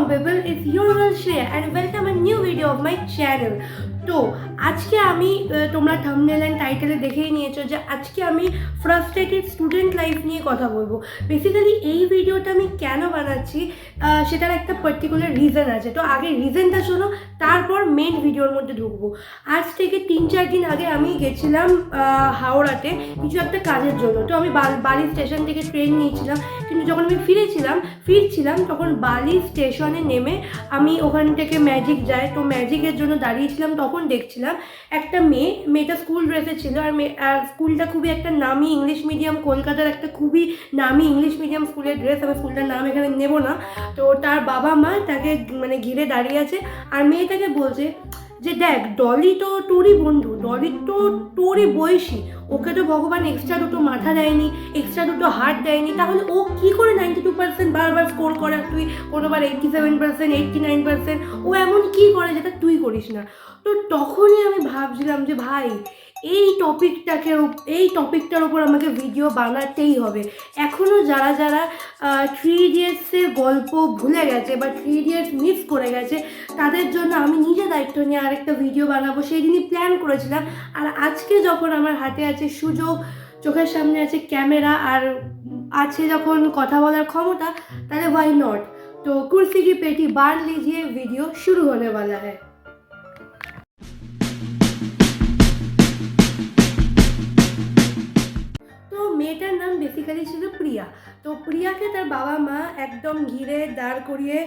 on people, it's your girl Shreya and welcome a new video of my channel. তো আজকে আমি তোমরা thumbnail and টাইটেলে দেখেই নিয়েছো যে আজকে আমি ফ্রাস্ট্রেটেড স্টুডেন্ট লাইফ নিয়ে কথা বলবো। বেসিক্যালি এই ভিডিওটা আমি কেন বানাচ্ছি সেটার একটা পার্টিকুলার রিজন আছে। তো আগে রিজনটা শোনো, তারপর মেন ভিডিওর মধ্যে ঢুকবো। আজ থেকে 3-4 দিন আগে আমি গেছিলাম হাওড়াতে কিছু একটা কাজের জন্য। তো আমি বালি স্টেশন থেকে ট্রেন নিয়েছিলাম, কিন্তু যখন আমি ফিরছিলাম তখন বালি স্টেশনে নেমে আমি ওখান থেকে ম্যাজিক যাই, তো ম্যাজিকের জন্য দাঁড়িয়েছিলাম। তখন দেখছিলাম একটা মেয়েটা স্কুল ড্রেসে ছিল, আর স্কুলটা খুবই একটা নামি ইংলিশ মিডিয়াম, কলকাতার একটা খুবই নামি ইংলিশ মিডিয়াম স্কুলের ড্রেস। আমি স্কুলটার নাম এখানে নেব না। তো তার বাবা মা তাকে ঘিরে দাঁড়িয়ে আছে, আর মেয়েটাকে বলছে যে দেখ, ডলি তো তোরই বন্ধু, ডলি তো তোরই বয়সী, ওকে তো ভগবান এক্সট্রা দুটো মাথা দেয়নি, এক্সট্রা দুটো হার্ট দেয়নি, তাহলে ও কী করে 92% বারবার স্কোর করে, তুই কোনোবার 87%, 89%, ও এমন কী করে যেটা তুই করিস না। তো তখনই আমি ভাবছিলাম যে ভাই, এই টপিকটার ওপর আমাকে ভিডিও বানাতেই হবে। এখনও যারা 3 ইডিয়টসের গল্প ভুলে গেছে বা 3 ইডিয়টস মিস করে গেছে, তাদের জন্য আমি নিজে দায়িত্ব নিয়ে আরেকটা ভিডিও বানাবো, সেই দিনই প্ল্যান করেছিলাম। আর আজকে যখন আমার হাতে আছে সুযোগ, চোখের সামনে আছে ক্যামেরা, আর আছে যখন কথা বলার ক্ষমতা, তাহলে ওয়াই নট। তো কুর্সি কি পেটি बांध लीजिए, वीडियो शुरू होने वाला है। মেয়েটার নাম বেসিক্যালি ছিল প্রিয়া। তো প্রিয়াকে তার বাবা মা একদম ঘিরে দাঁড় করিয়ে,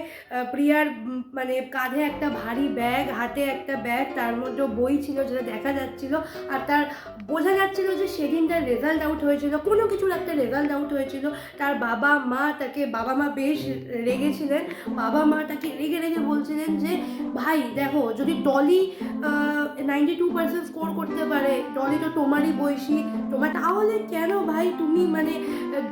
প্রিয়ার কাঁধে একটা ভারী ব্যাগ, হাতে একটা ব্যাগ, তার মধ্যে বই ছিল যেটা দেখা যাচ্ছিল, আর তার বোঝা যাচ্ছিল যে সেদিন তার রেজাল্ট আউট হয়েছিল, কোনো কিছুর একটা রেজাল্ট আউট হয়েছিল। তার বাবা মা বেশ রেগেছিলেন। বাবা মা তাকে রেগে বলছিলেন যে ভাই দেখো, যদি ডলি 92% স্কোর করতে পারে, ডলি তো তোমারই বয়সী, তাহলে কেন ভাই তুমি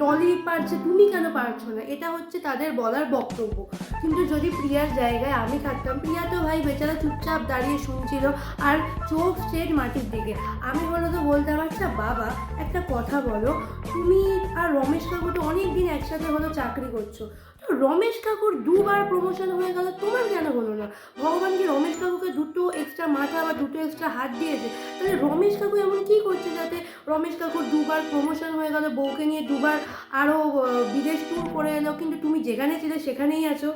ডলি পারছে, তুমি কেন পারছো না? এটা হচ্ছে তাদের বলার বক্তব্য। কিন্তু যদি প্রিয়ার জায়গায় আমি থাকতাম, প্রিয়া তো ভাই বেচারা চুপচাপ দাঁড়িয়ে শুনছিল আর চোখ স্ট্রেট মাটির দিকে। আমি তো বলতাম, আচ্ছা বাবা একটা কথা বলো, তুমি আর রমেশ কাকু তো অনেক দিন একসাথে চাকরি করছো, তো রমেশ কাকুর 2বার প্রমোশন হয়ে গেল, তোমার কেন হলো না? ভগবান কি রমেশ কাকুকে 2টো এক্সট্রা মাথা বা 2টো এক্সট্রা হাত দিয়েছে? তাহলে রমেশ কাকু এমন কী করছে যাতে রমেশ কাকুর 2বার প্রমোশন হয়ে গেল, বউকে নিয়ে 2বার আরও বিদেশ ট্যুর করে এলো, কিন্তু তুমি যেখানে ছিলে সেখানেই আছো?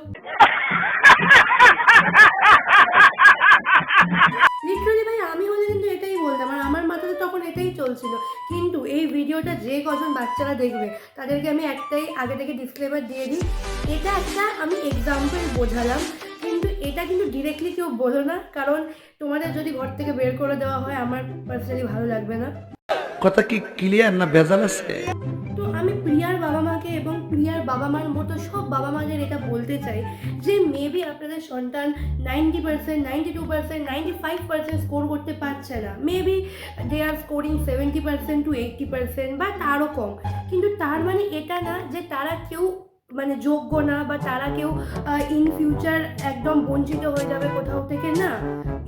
লিটারালি ভাই, আমি হলে কিন্তু এটাই বলতাম, আর আমার মাথাতে তখন এটাই চলছিল। কিন্তু এই ভিডিওটা যে কজন বাচ্চারা দেখবে, তাদেরকে আমি একটাই আগে থেকে ডিসক্লেমার দিয়ে দিই, এটা একটা আমি এক্সাম্পল বোঝালাম, কিন্তু এটা কিন্তু ডিরেক্টলি কেউ বলো না, কারণ তোমাদের যদি ঘর থেকে বের করে দেওয়া হয় আমার পার্সোনালি ভালো লাগবে না। কথা কি ক্লিয়ার না ভেজাল আছে? তো আমি প্রিয়ার বাবা মাকে এবং প্রিয়ার বাবা মার মতো সব বাবা মাদের এটা বলতে চাই যে মেবি আপনাদের সন্তান 90%, 92%, 95% স্কোর করতে পারছে না, maybe they are scoring 70% to 80% বা তারও কম, কিন্তু তার এটা না যে তারা কেউ যোগ্য না, বা তারা কেউ ইন ফিউচার একদম বঞ্চিত হয়ে যাবে কোথাও থেকে, না।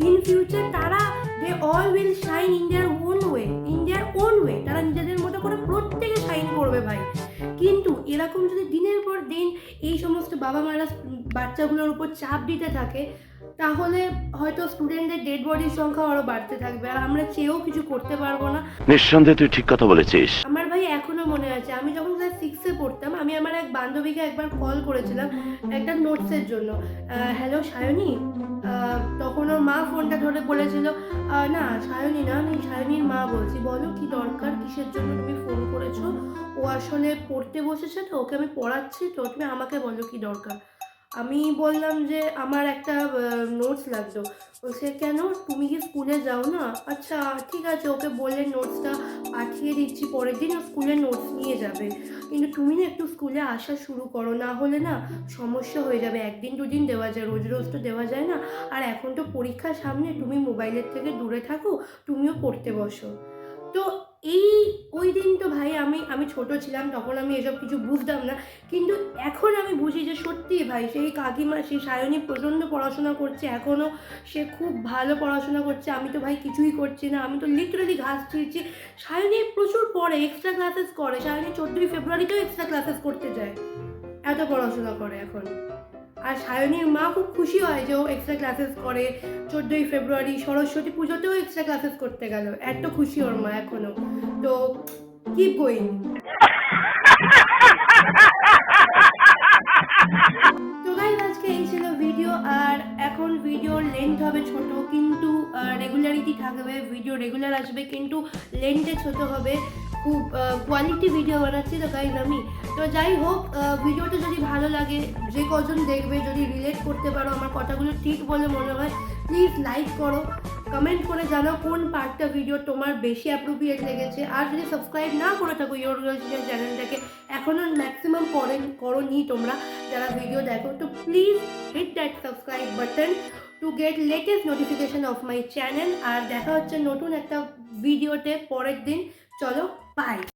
ইন ফিউচার তারা they all will shine in their own way, তারা নিজেদের মতো করে প্রত্যেকে শাইন করবে ভাই। কিন্তু এরকম যদি দিনের পর দিন এই সমস্ত বাবা মারা বাচ্চাগুলোর উপর চাপ দিতে থাকে, তাহলে হয়তো স্টুডেন্টদের ডেড বডির সংখ্যা আরও বাড়তে থাকবে, আর আমরা চেয়েও কিছু করতে পারবো না। নিঃসন্দেহে তুই ঠিক কথা বলেছিস। আমার ভাই এখনো মনে আছে, আমি যখন ক্লাস 6-এ পড়তাম, আমি আমার এক বান্ধবীকে একবার কল করেছিলাম একটা নোটসের জন্য। হ্যালো সায়নী। তখন ওর মা ফোনটা ধরে বলেছিল, না সায়নী না, আমি সায়নীর মা বলছি, বলো কি দরকার, কিসের জন্য তুমি ফোন করেছো? ও আসলে পড়তে বসেছে, তো ওকে আমি পড়াচ্ছি, তো তুমি আমাকে বলো কি দরকার। আমি বললাম যে আমার একটা নোটস লাগতো। সে কেন, তুমি কি স্কুলে যাও না? আচ্ছা ঠিক আছে, ওকে বললে নোটসটা পাঠিয়ে দিচ্ছি, পরের দিন ও স্কুলের নোটস নিয়ে যাবে, কিন্তু তুমি না একটু স্কুলে আসা শুরু করো, না হলে না সমস্যা হয়ে যাবে। 1-2 দিন দেওয়া যায়, রোজ রোজ তো দেওয়া যায় না, আর এখন তো পরীক্ষার সামনে, তুমি মোবাইলের থেকে দূরে থাকো, তুমিও পড়তে বসো। তো ওই দিন তো ভাই আমি ছোট ছিলাম, তখন আমি এসব কিছু বুঝতাম না, কিন্তু এখন আমি বুঝি যে সত্যিই ভাই সেই কাকিমা, সেই সায়নী প্রচণ্ড পড়াশোনা করছে, এখনও সে খুব ভালো পড়াশোনা করছে। আমি তো ভাই কিছুই করছি না, আমি তো লিটারালি ঘাস ছিঁড়ছি। সায়নী প্রচুর পড়ে, এক্সট্রা ক্লাসেস করে, সায়নী 14ই ফেব্রুয়ারিতেও এক্সট্রা ক্লাসেস করতে যায়, এত পড়াশোনা করে এখন। আর সায়নীর মা খুব খুশি হয় যে ও এক্সট্রা ক্লাসেস করে। 14ই ফেব্রুয়ারি সরস্বতী পুজোতেও এক্সট্রা ক্লাসেস করতে গেল, এত খুশি ওর মা এখনো। তো কিপ গোয়িং। তো গাইস আজকে এই ছিল ভিডিও। আর এখন ভিডিওর লেন্থ হবে ছোট, কিন্তু রেগুলারিটি থাকবে, ভিডিও রেগুলার আসবে, কিন্তু লেন্থে ছোট হবে। খুব কোয়ালিটি ভিডিও বানাচ্ছি তো গাইস আমি। তো যাই হোক, ভিডিওটা যদি ভালো লাগে, যে কজন দেখবে যদি রিলেট করতে পারো, আমার কথাগুলো ঠিক বলে মনে হয়, প্লিজ লাইক করো, কমেন্ট করে জানাও কোন পার্টটা ভিডিও তোমার বেশি অ্যাপ্রোপ্রিয়েট লেগেছে। আর যদি সাবস্ক্রাইব না করে থাকো ইয়োর গার্লস চ্যানেলটাকে, এখনও ম্যাক্সিমাম করোনি তোমরা যারা ভিডিও দেখো, তো please hit that subscribe button to get latest notification of my channel. আর দেখা হচ্ছে নতুন একটা ভিডিওতে পরের দিন। চলো, বাই।